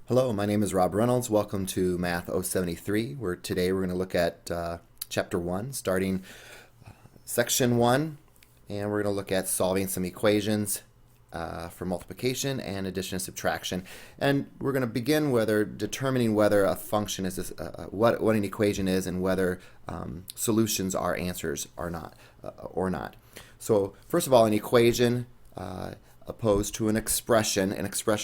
Hello, my name is Rob Reynolds. Welcome to Math-073, where today we're going to look at Chapter 1, starting Section 1, and we're going to look at solving some equations for multiplication and addition and subtraction. And we're going to begin determining whether a function is what an equation is and whether solutions are answers or not. So first of all, an equation opposed to an expression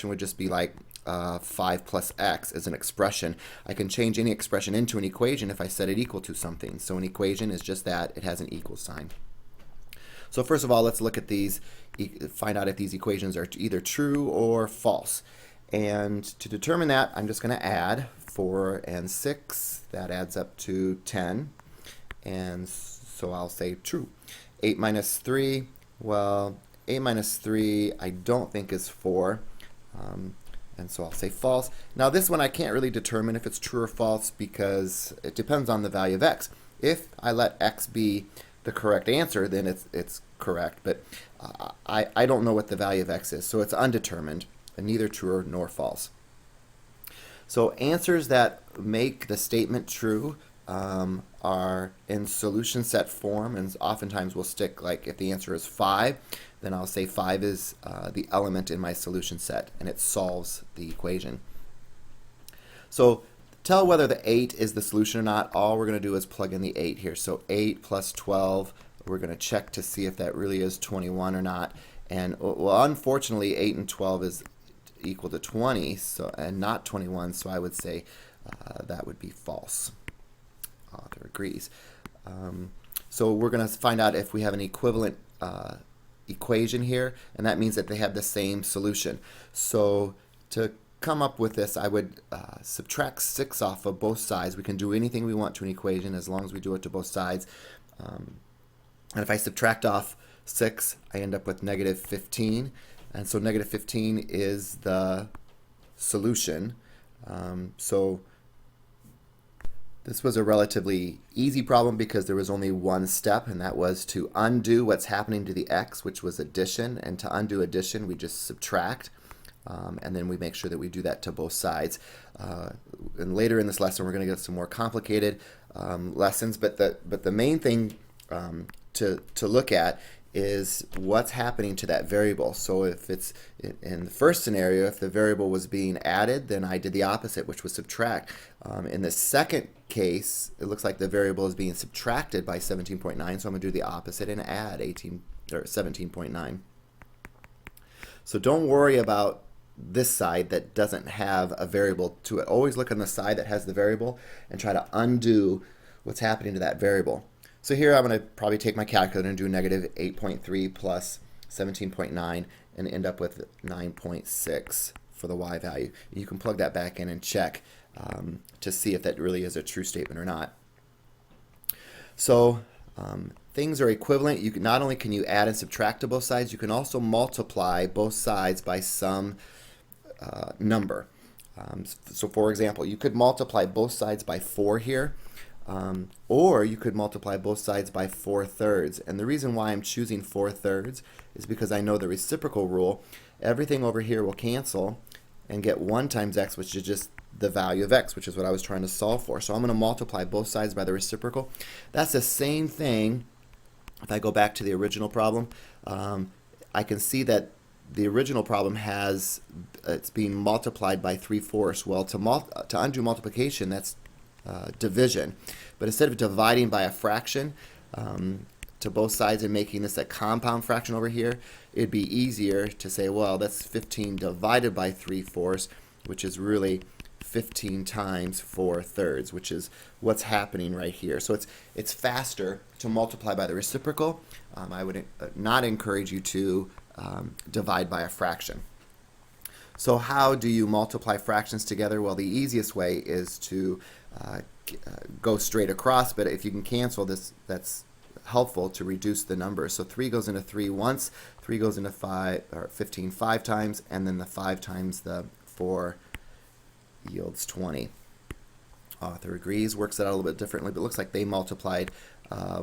would just be like 5 plus x is an expression. I can change any expression into an equation if I set it equal to something. So an equation is just that, it has an equal sign. So first of all, let's look at these, find out if these equations are either true or false. And to determine that, I'm just going to add 4 and 6. That adds up to 10. And so I'll say true. 8 minus 3, well, 8 minus 3 I don't think is 4. And so I'll say false. Now this one I can't really determine if it's true or false because it depends on the value of x. If I let x be the correct answer, then it's correct. But I don't know what the value of x is, so it's undetermined, and neither true nor false. So answers that make the statement true are in solution set form, and oftentimes we'll stick, like if the answer is 5, then I'll say 5 is the element in my solution set, and it solves the equation. So tell whether the 8 is the solution or not. All we're going to do is plug in the 8 here. So 8 plus 12, we're going to check to see if that really is 21 or not. And well, unfortunately, 8 and 12 is equal to 20, and not 21, so I would say that would be false. Author agrees. So we're going to find out if we have an equivalent equation here, and that means that they have the same solution. So to come up with this, I would subtract 6 off of both sides. We can do anything we want to an equation as long as we do it to both sides. And if I subtract off 6, I end up with negative 15. And so negative 15 is the solution. So this was a relatively easy problem because there was only one step, and that was to undo what's happening to the x, which was addition. And to undo addition, we just subtract. And then we make sure that we do that to both sides. And later in this lesson, we're going to get some more complicated lessons. But the main thing to look at is what's happening to that variable. So if it's in the first scenario, if the variable was being added, then I did the opposite, which was subtract. In the second case, it looks like the variable is being subtracted by 17.9, so I'm going to do the opposite and add 17.9. So don't worry about this side that doesn't have a variable to it. Always look on the side that has the variable and try to undo what's happening to that variable. So here I'm going to probably take my calculator and do negative 8.3 plus 17.9 and end up with 9.6 for the y value. You can plug that back in and check to see if that really is a true statement or not. So things are equivalent. You can, not only can you add and subtract to both sides, you can also multiply both sides by some number. So for example, you could multiply both sides by 4 here. Or you could multiply both sides by 4/3. And the reason why I'm choosing 4/3 is because I know the reciprocal rule. Everything over here will cancel and get 1 times x, which is just the value of x, which is what I was trying to solve for. So I'm going to multiply both sides by the reciprocal. That's the same thing. If I go back to the original problem, I can see that the original problem has it's being multiplied by 3/4. Well, to undo multiplication, that's division. But instead of dividing by a fraction to both sides and making this a compound fraction over here, it'd be easier to say, well, that's 15 divided by 3/4, which is really 15 times 4/3, which is what's happening right here. So it's faster to multiply by the reciprocal. I would not encourage you to divide by a fraction. So how do you multiply fractions together? Well, the easiest way is to go straight across, but if you can cancel this, that's helpful to reduce the numbers. So 3 goes into 3 once, 3 goes into 15 5 times, and then the 5 times the 4 yields 20. Author agrees, works it out a little bit differently, but it looks like they multiplied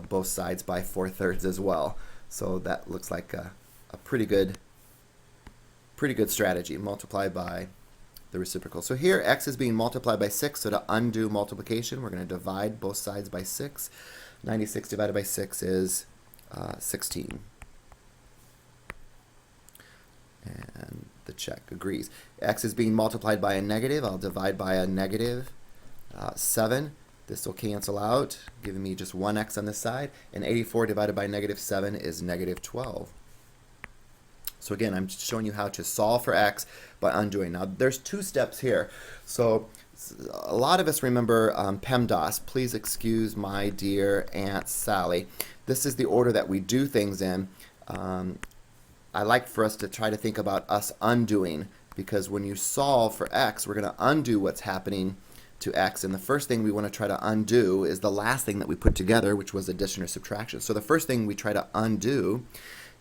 both sides by 4/3 as well. So that looks like a pretty good strategy. Multiply by the reciprocal. So here x is being multiplied by 6, so to undo multiplication, we're going to divide both sides by 6. 96 divided by 6 is 16. And the check agrees. X is being multiplied by a negative. I'll divide by a negative 7. This will cancel out, giving me just one x on this side. And 84 divided by negative 7 is negative 12. So again, I'm just showing you how to solve for x by undoing. Now, there's 2 steps here. So a lot of us remember PEMDAS. Please excuse my dear Aunt Sally. This is the order that we do things in. I like for us to try to think about us undoing, because when you solve for x, we're going to undo what's happening to x, and the first thing we want to try to undo is the last thing that we put together, which was addition or subtraction. So the first thing we try to undo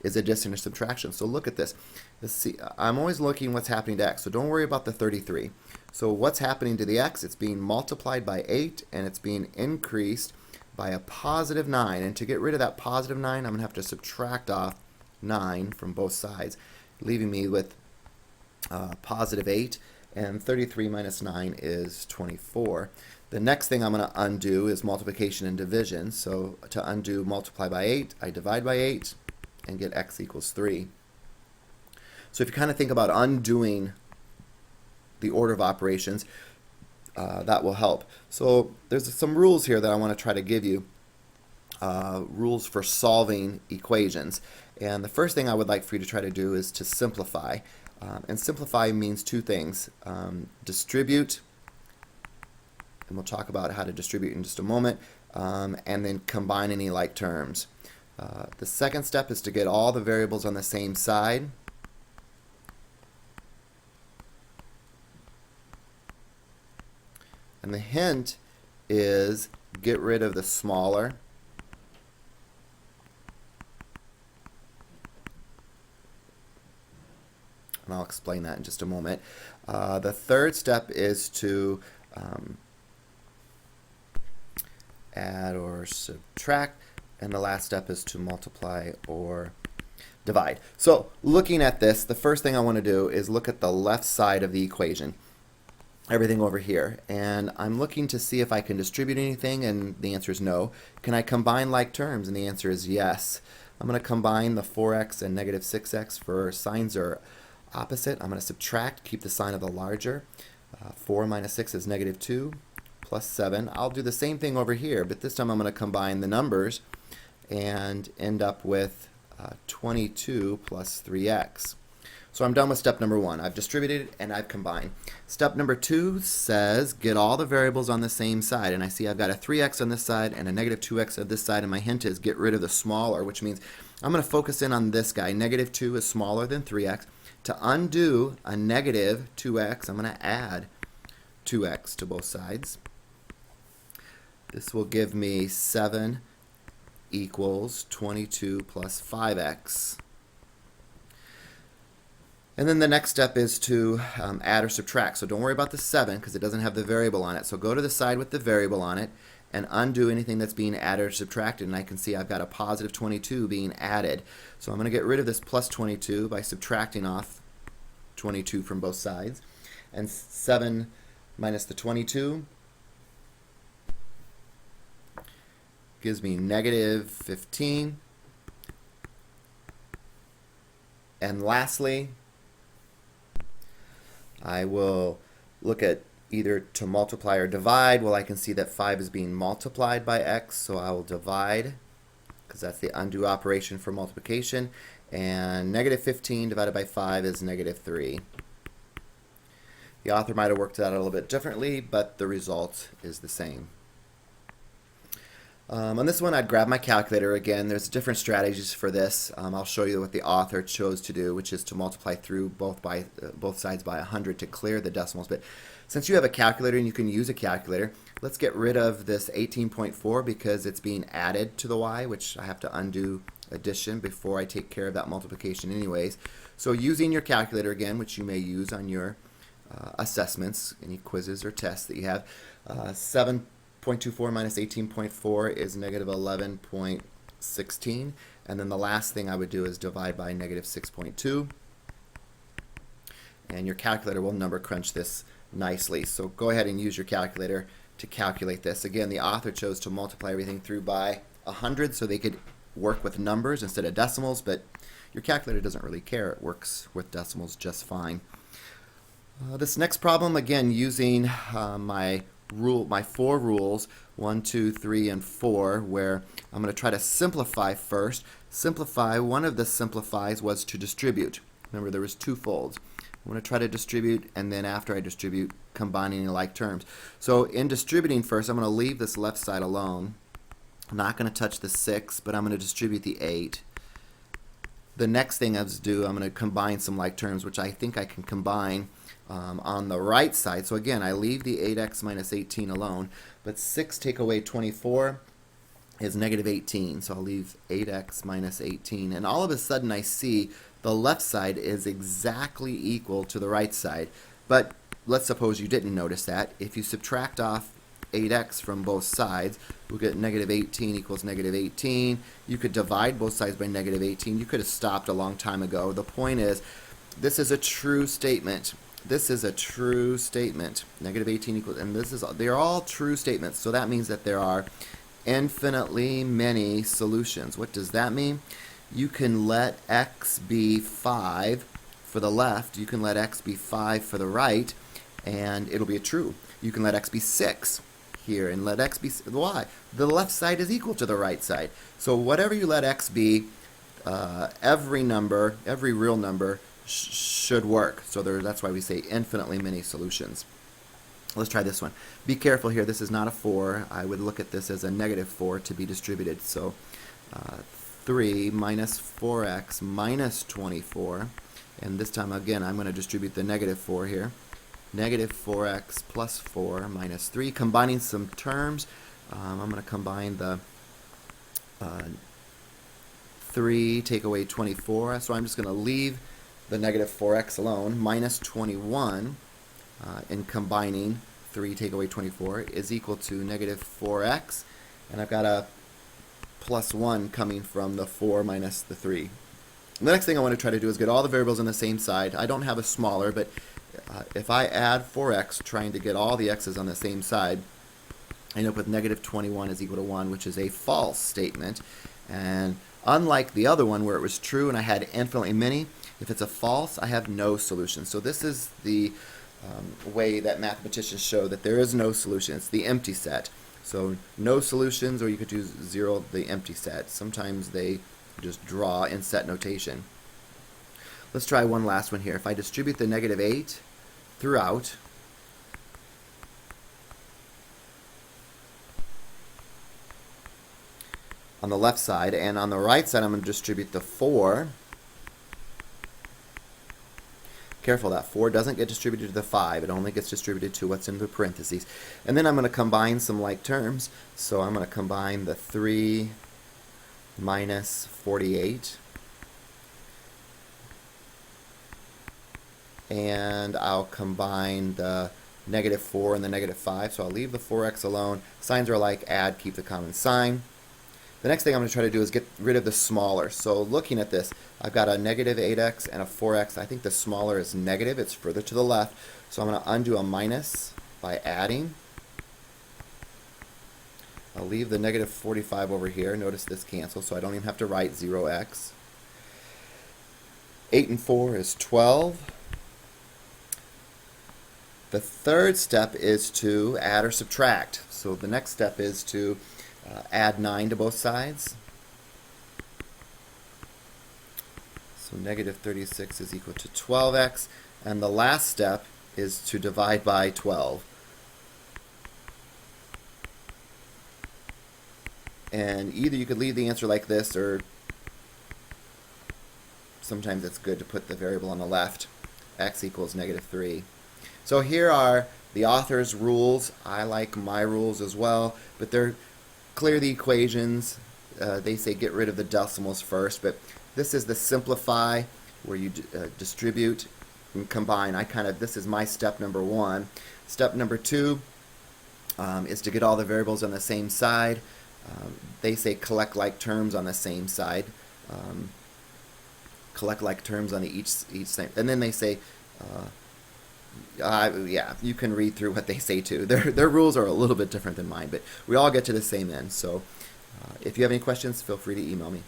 is addition or subtraction. So look at this. Let's see. I'm always looking what's happening to x, so don't worry about the 33. So what's happening to the x? It's being multiplied by 8, and it's being increased by a positive 9. And to get rid of that positive 9, I'm going to have to subtract off 9 from both sides, leaving me with positive 8. And 33 minus 9 is 24. The next thing I'm going to undo is multiplication and division. So to undo multiply by 8, I divide by 8 and get x equals 3. So if you kind of think about undoing the order of operations, that will help. So there's some rules here that I want to try to give you, rules for solving equations. And the first thing I would like for you to try to do is to simplify. And simplify means 2 things. Distribute, and we'll talk about how to distribute in just a moment, and then combine any like terms. The second step is to get all the variables on the same side. And the hint is get rid of the smaller and I'll explain that in just a moment. The third step is to add or subtract, and the last step is to multiply or divide. So looking at this, the first thing I want to do is look at the left side of the equation, everything over here, and I'm looking to see if I can distribute anything, and the answer is no. Can I combine like terms? And the answer is yes. I'm going to combine the 4x and negative 6x for signs are opposite. I'm going to subtract, keep the sign of the larger. 4 minus 6 is negative 2 plus 7. I'll do the same thing over here, but this time I'm going to combine the numbers and end up with 22 plus 3x. So I'm done with step number 1. I've distributed and I've combined. Step number 2 says get all the variables on the same side, and I see I've got a 3x on this side and a negative 2x on this side, and my hint is get rid of the smaller, which means I'm going to focus in on this guy. Negative 2 is smaller than 3x. To undo a negative 2x, I'm going to add 2x to both sides. This will give me 7 equals 22 plus 5x. And then the next step is to add or subtract. So don't worry about the 7 because it doesn't have the variable on it. So go to the side with the variable on it and undo anything that's being added or subtracted, and I can see I've got a positive 22 being added. So I'm going to get rid of this plus 22 by subtracting off 22 from both sides. And 7 minus the 22 gives me negative 15. And lastly, I will look at either to multiply or divide. Well, I can see that 5 is being multiplied by x, so I will divide because that's the undo operation for multiplication. And negative 15 divided by 5 is negative 3. The author might have worked it out a little bit differently, but the result is the same. On this one, I'd grab my calculator again. There's different strategies for this. I'll show you what the author chose to do, which is to multiply through both sides by 100 to clear the decimals. But since you have a calculator and you can use a calculator, let's get rid of this 18.4 because it's being added to the y, which I have to undo addition before I take care of that multiplication anyways. So using your calculator again, which you may use on your assessments, any quizzes or tests that you have, 7.24 minus 18.4 is negative 11.16, and then the last thing I would do is divide by negative 6.2, and your calculator will number crunch this nicely. So go ahead and use your calculator to calculate this. Again, the author chose to multiply everything through by 100 so they could work with numbers instead of decimals, but your calculator doesn't really care. It works with decimals just fine. This next problem, again, using my four rules, 1, 2, 3, and 4, where I'm going to try to simplify first. Simplify, one of the simplifies was to distribute. Remember, there was two folds. I'm going to try to distribute, and then after I distribute, combining like terms. So in distributing first, I'm going to leave this left side alone. I'm not going to touch the 6, but I'm going to distribute the 8. The next thing I have to do, I'm going to combine some like terms, which I think I can combine on the right side. So again, I leave the 8x minus 18 alone, but 6 take away 24 is negative 18. So I'll leave 8x minus 18. And all of a sudden I see the left side is exactly equal to the right side. But let's suppose you didn't notice that. If you subtract off 8x from both sides, we'll get negative 18 equals negative 18. You could divide both sides by negative 18. You could have stopped a long time ago. The point is, this is a true statement. This is a true statement. Negative 18 equals, and they're all true statements. So that means that there are infinitely many solutions. What does that mean? You can let x be 5 for the left. You can let x be 5 for the right, and it'll be a true. You can let x be 6 here and let x be y. The left side is equal to the right side. So whatever you let x be, every number, every real number should work. So that's why we say infinitely many solutions. Let's try this one. Be careful here. This is not a 4. I would look at this as a negative 4 to be distributed. So 3 minus 4x minus 24. And this time, again, I'm going to distribute the negative 4 here. Negative 4x plus 4 minus 3. Combining some terms, I'm going to combine the 3, take away 24. So I'm just going to leave the negative 4x alone. Minus 21 in combining 3, take away 24 is equal to negative 4x. And I've got a plus 1 coming from the 4 minus the 3. And the next thing I want to try to do is get all the variables on the same side. I don't have a smaller, but if I add 4x, trying to get all the x's on the same side, I end up with negative 21 is equal to 1, which is a false statement. And unlike the other one where it was true and I had infinitely many, if it's a false, I have no solution. So this is the way that mathematicians show that there is no solution. It's the empty set. So no solutions, or you could use 0, the empty set. Sometimes they just draw in set notation. Let's try one last one here. If I distribute the negative 8 throughout, on the left side, and on the right side I'm going to distribute the 4. Careful, that 4 doesn't get distributed to the 5. It only gets distributed to what's in the parentheses. And then I'm going to combine some like terms. So I'm going to combine the 3 minus 48. And I'll combine the negative 4 and the negative 5. So I'll leave the 4x alone. Signs are alike, add, keep the common sign. The next thing I'm going to try to do is get rid of the smaller. So looking at this, I've got a negative 8x and a 4x. I think the smaller is negative. It's further to the left. So I'm going to undo a minus by adding. I'll leave the negative 45 over here. Notice this cancels, so I don't even have to write 0x. 8 and 4 is 12. The third step is to add or subtract. So the next step is to add 9 to both sides. So negative 36 is equal to 12x. And the last step is to divide by 12. And either you could leave the answer like this, or sometimes it's good to put the variable on the left. X equals negative 3. So here are the author's rules. I like my rules as well, but they're clear the equations. They say get rid of the decimals first, but this is the simplify, where you distribute and combine. This is my step number 1. Step number 2 is to get all the variables on the same side. They say collect like terms on the same side. Collect like terms on each side. And then they say Yeah, you can read through what they say too. Their rules are a little bit different than mine, but we all get to the same end. So if you have any questions, feel free to email me.